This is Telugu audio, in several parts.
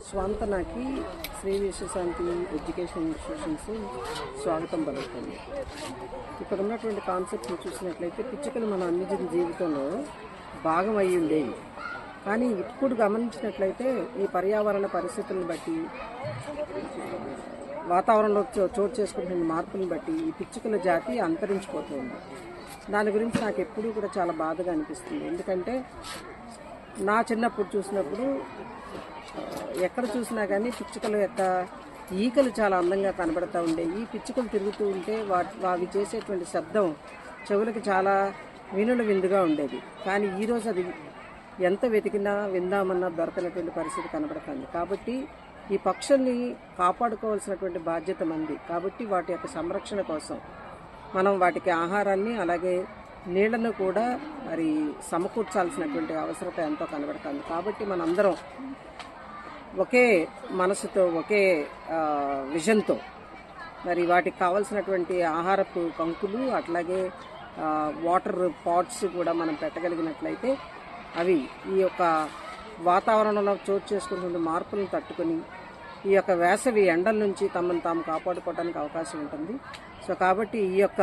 స్వాంతనకి శ్రీ విశ్వశాంతి ఎడ్యుకేషన్ ఇన్స్టిట్యూషన్స్ స్వాగతం పలుకుతుంది. ఇక్కడ ఉన్నటువంటి కాన్సెప్ట్ని చూసినట్లయితే పిచ్చుకలు మన అన్ని జీవితంలో భాగం అయ్యి ఉండేవి. కానీ ఇప్పుడు గమనించినట్లయితే ఈ పర్యావరణ పరిస్థితులను బట్టి, వాతావరణంలో చోటు చేసుకుంటున్న మార్పులను బట్టి ఈ పిచ్చుకల జాతి అంతరించిపోతుంది. దాని గురించి నాకు ఎప్పుడూ కూడా చాలా బాధగా అనిపిస్తుంది. ఎందుకంటే నా చిన్నప్పుడు చూసినప్పుడు ఎక్కడ చూసినా కానీ పిచ్చుకల యొక్క ఈకలు చాలా అందంగా కనబడుతూ ఉండేవి. పిచ్చుకలు తిరుగుతూ ఉంటే అవి చేసేటువంటి శబ్దం చెవులకి చాలా వినుల విందుగా ఉండేది. కానీ ఈరోజు అది ఎంత వెతికినా విందామన్నా దొరకనటువంటి పరిస్థితి కనబడుతుంది. కాబట్టి ఈ పక్షుల్ని కాపాడుకోవాల్సినటువంటి బాధ్యత మంది. కాబట్టి వాటి యొక్క సంరక్షణ కోసం మనం వాటికి ఆహారాన్ని అలాగే నీళ్లను కూడా మరి సమకూర్చాల్సినటువంటి అవసరత ఎంతో కనబడుతుంది. కాబట్టి మనందరం ఒకే మనసుతో ఒకే విజన్తో మరి వాటికి కావాల్సినటువంటి ఆహారపు కంకులు అట్లాగే వాటర్ పాట్స్ కూడా మనం పెట్టగలిగినట్లయితే అవి ఈ యొక్క వాతావరణంలో చోటు చేసుకుంటున్న మార్పులను తట్టుకొని ఈ యొక్క వేసవి ఎండల నుంచి తమను తాము కాపాడుకోవడానికి అవకాశం ఉంటుంది. సో కాబట్టి ఈ యొక్క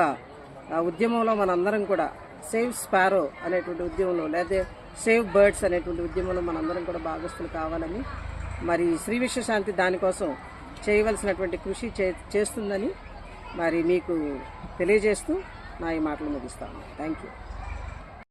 ఉద్యమంలో మనందరం కూడా సేవ్ స్పారో అనేటువంటి ఉద్యమంలో లేదా సేవ్ బర్డ్స్ అనేటువంటి ఉద్యమంలో మనందరం కూడా భాగస్తులు కావాలని మరి శ్రీ విశ్వశాంతి దానికోసం చేయవలసినటువంటి కృషి చేస్తుందని మరి మీకు తెలియజేస్తూ నా ఈ మాటలు ముగిస్తాను. Thank you.